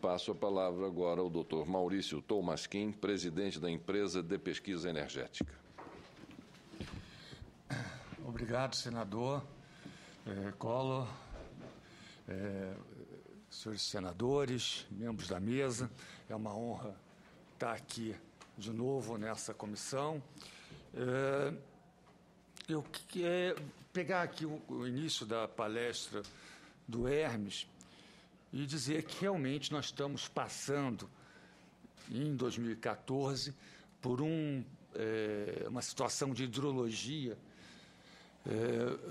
Passo a palavra agora ao Dr. Maurício Tolmasquim, presidente da empresa de pesquisa energética. Obrigado, senador Collor, senhores senadores, membros da mesa. É uma honra estar aqui de novo nessa comissão. Eu quero pegar aqui o início da palestra do Hermes e dizer que realmente nós estamos passando, em 2014, por uma situação de hidrologia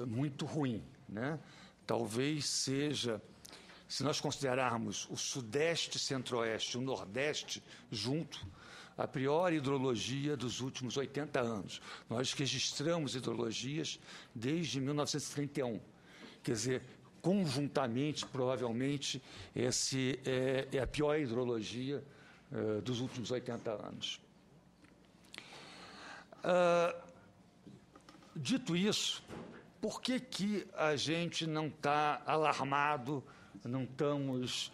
muito ruim, né? Talvez seja, se nós considerarmos o Sudeste, Centro-Oeste e o Nordeste junto, a pior hidrologia dos últimos 80 anos. Nós registramos hidrologias desde 1931. Quer dizer, conjuntamente, provavelmente, essa é a pior hidrologia dos últimos 80 anos. Dito isso, por que a gente não está alarmado, não estamos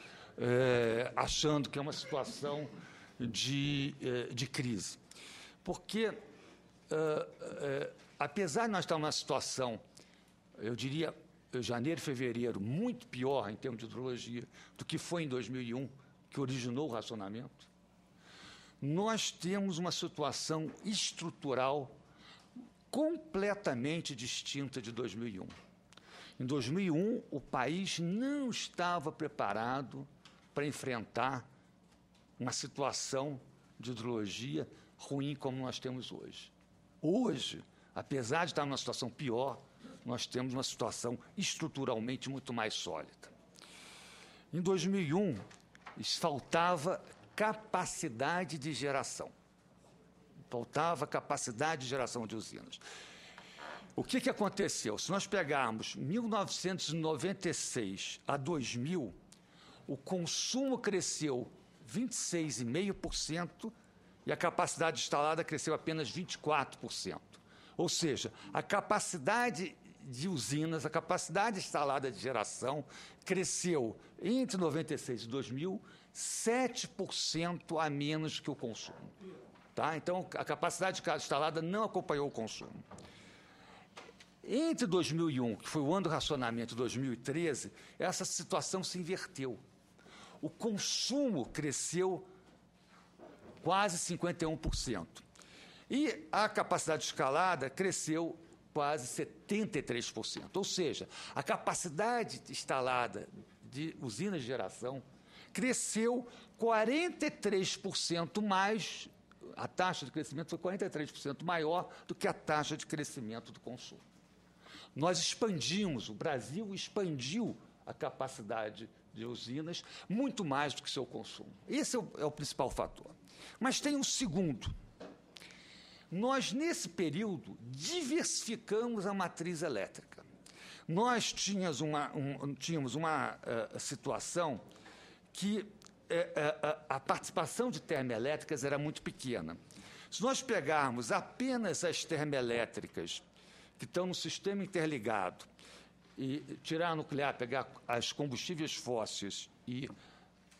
achando que é uma situação de crise? Porque, apesar de nós estarmos numa situação, eu diria, janeiro e fevereiro, muito pior em termos de hidrologia do que foi em 2001, que originou o racionamento, nós temos uma situação estrutural completamente distinta de 2001. Em 2001, o país não estava preparado para enfrentar uma situação de hidrologia ruim como nós temos hoje. Hoje, apesar de estar numa situação pior, nós temos uma situação estruturalmente muito mais sólida. Em 2001, faltava capacidade de geração. Faltava capacidade de geração de usinas. O que aconteceu? Se nós pegarmos 1996 a 2000, o consumo cresceu 26,5% e a capacidade instalada cresceu apenas 24%. Ou seja, a capacidade de usinas, a capacidade instalada de geração cresceu entre 96 e 2000 7% a menos que o consumo. Tá? Então, a capacidade instalada não acompanhou o consumo. Entre 2001, que foi o ano do racionamento, e 2013, essa situação se inverteu. O consumo cresceu quase 51%. E a capacidade escalada cresceu quase 73%. Ou seja, a capacidade instalada de usinas de geração cresceu 43% mais, a taxa de crescimento foi 43% maior do que a taxa de crescimento do consumo. Nós expandimos, o Brasil expandiu a capacidade de usinas muito mais do que seu consumo. Esse é o principal fator. Mas tem um segundo. Nós, nesse período, diversificamos a matriz elétrica. Nós tínhamos uma situação que a participação de termoelétricas era muito pequena. Se nós pegarmos apenas as termoelétricas que estão no sistema interligado e tirar a nuclear, pegar as combustíveis fósseis e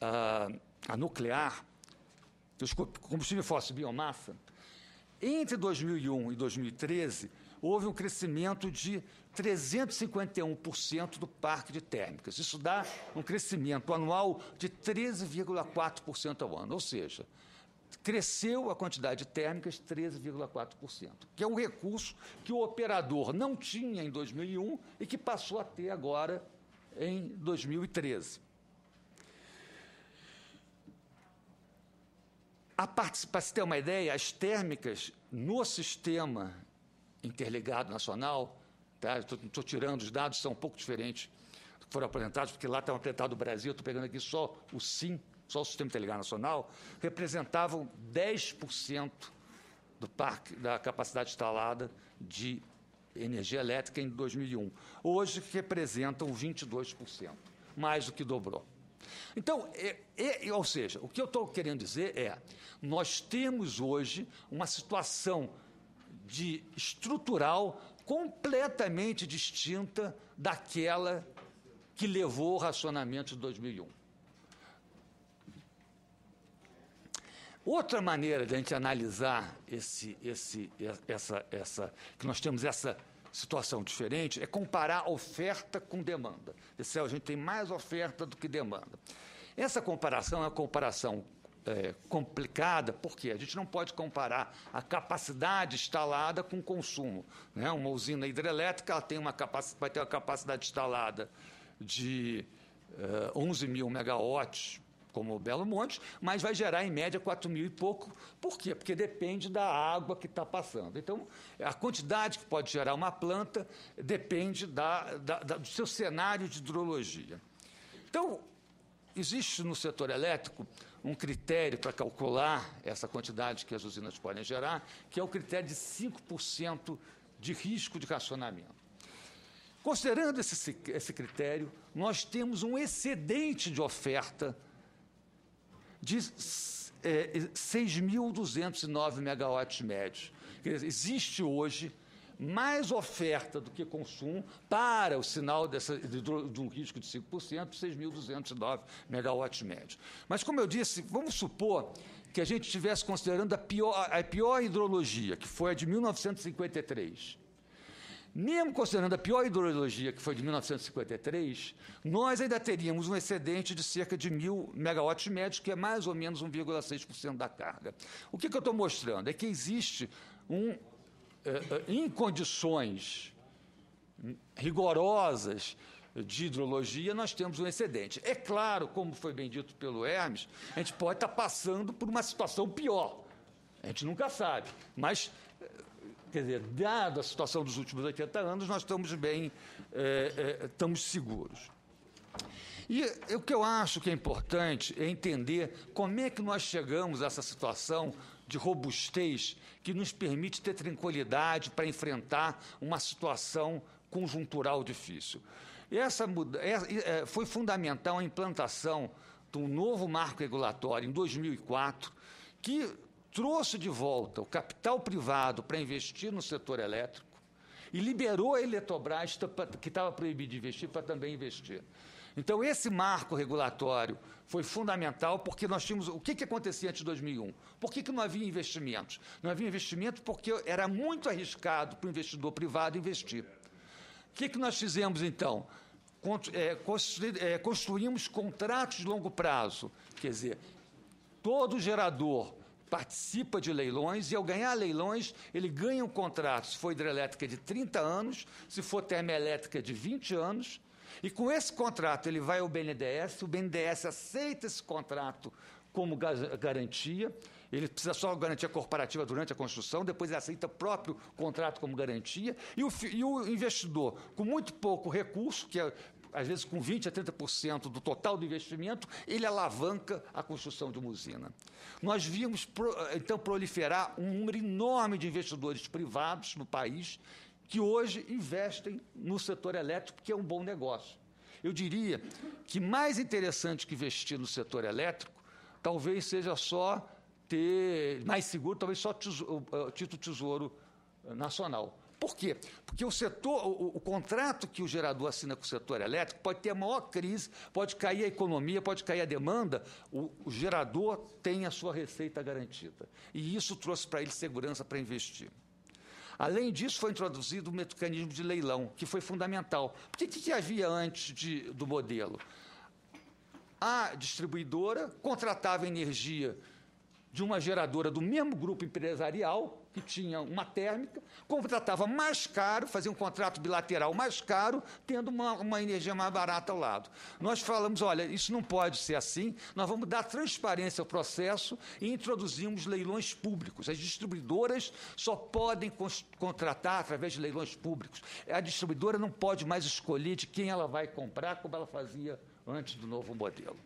a nuclear, os combustíveis fósseis e biomassa, entre 2001 e 2013, houve um crescimento de 351% do parque de térmicas. Isso dá um crescimento anual de 13,4% ao ano. Ou seja, cresceu a quantidade de térmicas 13,4%, que é um recurso que o operador não tinha em 2001 e que passou a ter agora em 2013. Para se ter uma ideia, as térmicas no sistema interligado nacional, tá? Estou tirando os dados, são um pouco diferentes do que foram apresentados, porque lá estava apresentado o Brasil, estou pegando aqui só o SIM, só o Sistema Interligado Nacional, representavam 10% do parque, da capacidade instalada de energia elétrica em 2001. Hoje representam 22%, mais do que dobrou. Então, ou seja, o que eu estou querendo dizer é, nós temos hoje uma situação estrutural completamente distinta daquela que levou ao racionamento de 2001. Outra maneira de a gente analisar que nós temos essa situação diferente é comparar oferta com demanda. Esse, a gente tem mais oferta do que demanda. Essa comparação é uma comparação complicada, porque a gente não pode comparar a capacidade instalada com o consumo, né? Uma usina hidrelétrica ela tem vai ter uma capacidade instalada de 11 mil megawatts, como o Belo Monte, mas vai gerar, em média, 4 mil e pouco. Por quê? Porque depende da água que está passando. Então, a quantidade que pode gerar uma planta depende do seu cenário de hidrologia. Então, existe no setor elétrico um critério para calcular essa quantidade que as usinas podem gerar, que é o critério de 5% de risco de racionamento. Considerando esse critério, nós temos um excedente de oferta de 6.209 megawatts médios. Quer dizer, existe hoje mais oferta do que consumo para o sinal de um risco de 5%, 6.209 megawatts médios. Mas, como eu disse, vamos supor que a gente estivesse considerando a pior hidrologia, que foi a de 1953. Mesmo considerando a pior hidrologia, que foi de 1953, nós ainda teríamos um excedente de cerca de 1.000 megawatts médios, que é mais ou menos 1,6% da carga. O que eu estou mostrando é que existe em condições rigorosas de hidrologia, nós temos um excedente. É claro, como foi bem dito pelo Hermes, a gente pode estar passando por uma situação pior. A gente nunca sabe, mas... Quer dizer, dada a situação dos últimos 80 anos, nós estamos bem, estamos seguros. E o que eu acho que é importante é entender como é que nós chegamos a essa situação de robustez que nos permite ter tranquilidade para enfrentar uma situação conjuntural difícil. Foi fundamental a implantação de um novo marco regulatório em 2004, que trouxe de volta o capital privado para investir no setor elétrico e liberou a Eletrobras, que estava proibido de investir, para também investir. Então, esse marco regulatório foi fundamental, porque nós tínhamos... O que acontecia antes de 2001? Por que não havia investimentos? Não havia investimento porque era muito arriscado para o investidor privado investir. O que nós fizemos, então? Construímos contratos de longo prazo. Quer dizer, todo gerador participa de leilões e, ao ganhar leilões, ele ganha um contrato, se for hidrelétrica, de 30 anos, se for termoelétrica, de 20 anos, e com esse contrato ele vai ao BNDES, o BNDES aceita esse contrato como garantia, ele precisa só garantia corporativa durante a construção, depois ele aceita o próprio contrato como garantia, e o investidor, com muito pouco recurso, que é às vezes com 20% a 30% do total do investimento, ele alavanca a construção de uma usina. Nós vimos, então, proliferar um número enorme de investidores privados no país que hoje investem no setor elétrico, que é um bom negócio. Eu diria que mais interessante que investir no setor elétrico talvez seja só mais seguro, talvez só título Tesouro Nacional. Por quê? Porque o contrato que o gerador assina com o setor elétrico pode ter a maior crise, pode cair a economia, pode cair a demanda, o gerador tem a sua receita garantida. E isso trouxe para ele segurança para investir. Além disso, foi introduzido o mecanismo de leilão, que foi fundamental. Porque o que havia antes do modelo? A distribuidora contratava energia de uma geradora do mesmo grupo empresarial, que tinha uma térmica, contratava mais caro, fazia um contrato bilateral mais caro, tendo uma energia mais barata ao lado. Nós falamos, olha, isso não pode ser assim, nós vamos dar transparência ao processo e introduzimos leilões públicos. As distribuidoras só podem contratar através de leilões públicos. A distribuidora não pode mais escolher de quem ela vai comprar, como ela fazia antes do novo modelo.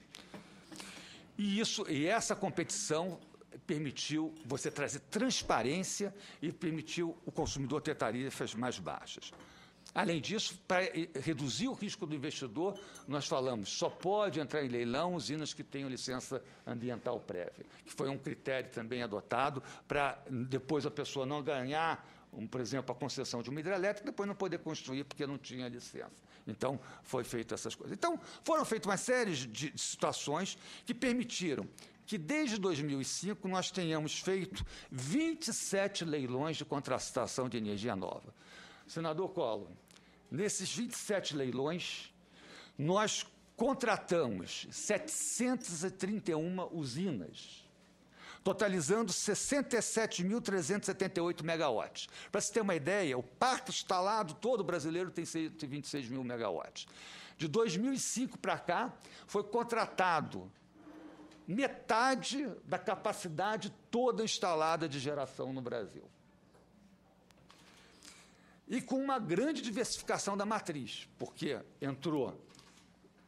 E essa competição permitiu você trazer transparência e permitiu o consumidor ter tarifas mais baixas. Além disso, para reduzir o risco do investidor, nós falamos, só pode entrar em leilão usinas que tenham licença ambiental prévia, que foi um critério também adotado para depois a pessoa não ganhar, por exemplo, a concessão de uma hidrelétrica, depois não poder construir porque não tinha licença. Então, foi feito essas coisas. Então, foram feitas uma série de situações que permitiram que, desde 2005, nós tenhamos feito 27 leilões de contratação de energia nova. Senador Collor, nesses 27 leilões, nós contratamos 731 usinas, totalizando 67.378 megawatts. Para se ter uma ideia, o parque instalado todo brasileiro tem 126 mil megawatts. De 2005 para cá, foi contratado metade da capacidade toda instalada de geração no Brasil. E com uma grande diversificação da matriz, porque entrou,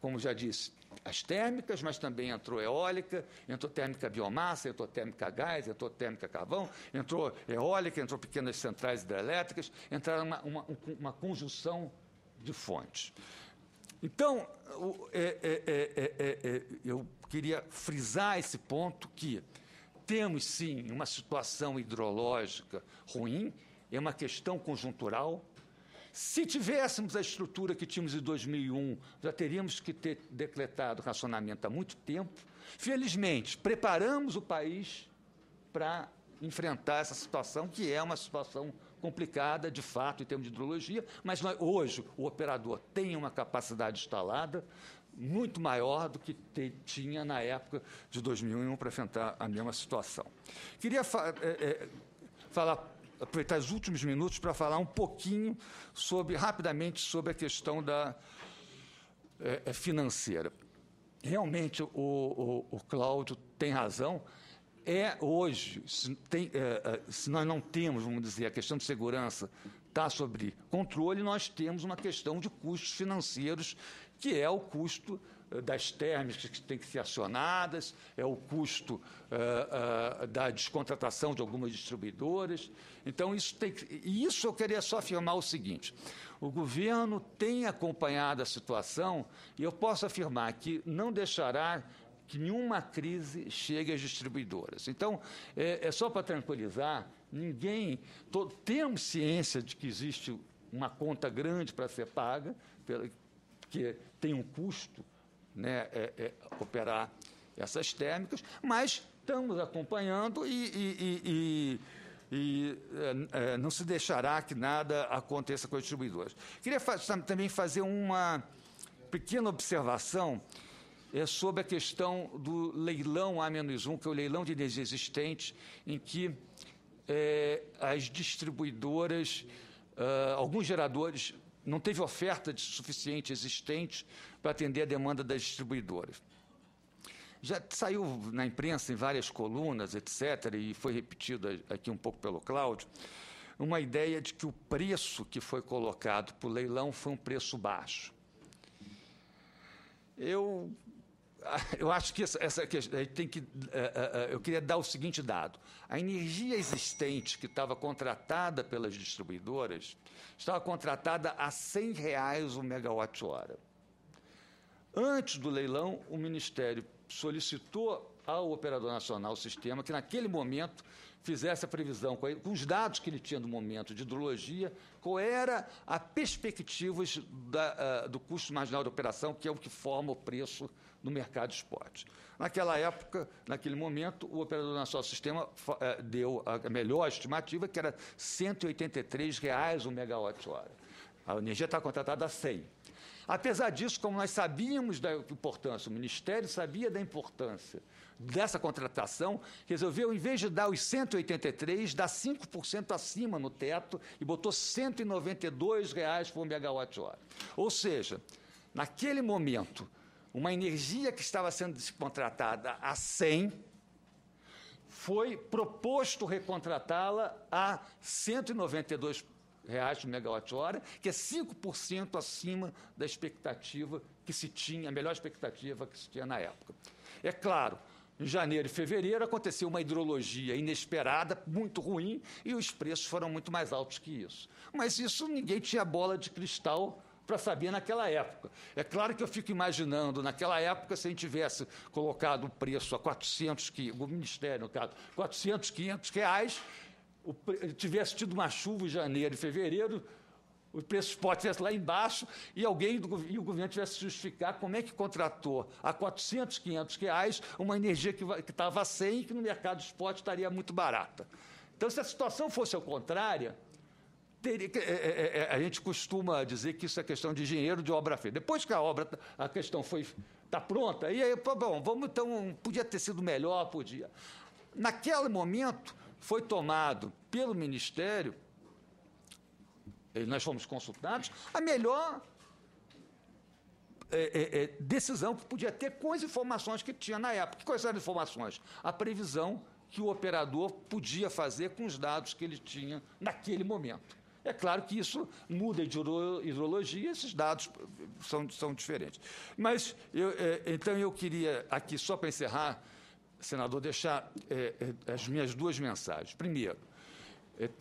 como já disse, as térmicas, mas também entrou eólica, entrou térmica biomassa, entrou térmica gás, entrou térmica carvão, entrou eólica, entrou pequenas centrais hidrelétricas, entraram uma conjunção de fontes. Então, eu queria frisar esse ponto que temos, sim, uma situação hidrológica ruim, é uma questão conjuntural. Se tivéssemos a estrutura que tínhamos em 2001, já teríamos que ter decretado racionamento há muito tempo. Felizmente, preparamos o país para enfrentar essa situação, que é uma situação complicada, de fato, em termos de hidrologia, mas hoje o operador tem uma capacidade instalada muito maior do que tinha na época de 2001 para enfrentar a mesma situação. Queria aproveitar os últimos minutos para falar um pouquinho rapidamente sobre a questão financeira. Realmente, o Cláudio tem razão. Hoje, se nós não temos, vamos dizer, a questão de segurança está sob controle, nós temos uma questão de custos financeiros, que é o custo das térmicas que têm que ser acionadas, é o custo da descontratação de algumas distribuidoras. Então, isso eu queria só afirmar o seguinte: o governo tem acompanhado a situação e eu posso afirmar que não deixará que nenhuma crise chegue às distribuidoras. Então, só para tranquilizar, temos ciência de que existe uma conta grande para ser paga, que tem um custo, né, operar essas térmicas, mas estamos acompanhando e não se deixará que nada aconteça com as distribuidoras. Queria também fazer uma pequena observação sobre a questão do leilão A-1, que é o leilão de energia existente, em que as distribuidoras, alguns geradores, não teve oferta suficiente existente para atender a demanda das distribuidoras. Já saiu na imprensa, em várias colunas, etc., e foi repetido aqui um pouco pelo Cláudio, uma ideia de que o preço que foi colocado para o leilão foi um preço baixo. Eu acho que eu queria dar o seguinte dado: a energia existente que estava contratada pelas distribuidoras estava contratada a R$ 100 o megawatt-hora. Antes do leilão, o Ministério solicitou ao Operador Nacional Sistema que, naquele momento, fizesse a previsão, com os dados que ele tinha no momento de hidrologia, qual era a perspectiva do custo marginal de operação, que é o que forma o preço no mercado de spot. Naquela época, naquele momento, o Operador Nacional Sistema deu a melhor estimativa, que era R$ 183 o megawatt-hora. A energia está contratada a 100. Apesar disso, como nós sabíamos da importância, o Ministério sabia da importância dessa contratação, resolveu, em vez de dar os 183, dar 5% acima no teto e botou R$ 192 por megawatt-hora. Ou seja, naquele momento, uma energia que estava sendo contratada a 100, foi proposto recontratá-la a R$ 192 por megawatt-hora, que é 5% acima da expectativa que se tinha, a melhor expectativa que se tinha na época. É claro, em janeiro e fevereiro aconteceu uma hidrologia inesperada, muito ruim, e os preços foram muito mais altos que isso. Mas isso ninguém tinha bola de cristal para saber naquela época. É claro que eu fico imaginando, naquela época, se a gente tivesse colocado o preço a 400, o Ministério, no caso, 400, R$ 500, tivesse tido uma chuva em janeiro e fevereiro, o preço spot estivesse lá embaixo e o governo tivesse que justificar como é que contratou a 400, 500 reais uma energia que estava a 100 e que no mercado spot estaria muito barata. Então, se a situação fosse ao contrário, a gente costuma dizer que isso é questão de engenheiro de obra feita. Depois que a questão está pronta, aí, bom, vamos então, podia ter sido melhor, podia. Naquele momento, foi tomado pelo Ministério, nós fomos consultados, a melhor decisão que podia ter com as informações que tinha na época. Quais eram as informações? A previsão que o operador podia fazer com os dados que ele tinha naquele momento. É claro que isso muda de hidrologia, esses dados são diferentes. Mas, então, eu queria aqui, só para encerrar, senador, deixar as minhas duas mensagens. Primeiro,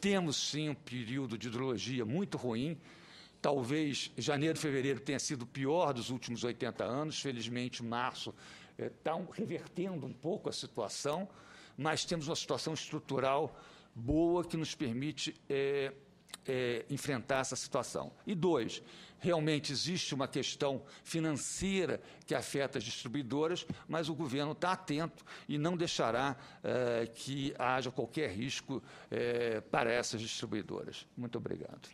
temos, sim, um período de hidrologia muito ruim. Talvez janeiro e fevereiro tenha sido o pior dos últimos 80 anos. Felizmente, março está revertendo um pouco a situação, mas temos uma situação estrutural boa que nos permite enfrentar essa situação. E dois, realmente existe uma questão financeira que afeta as distribuidoras, mas o governo está atento e não deixará que haja qualquer risco para essas distribuidoras. Muito obrigado.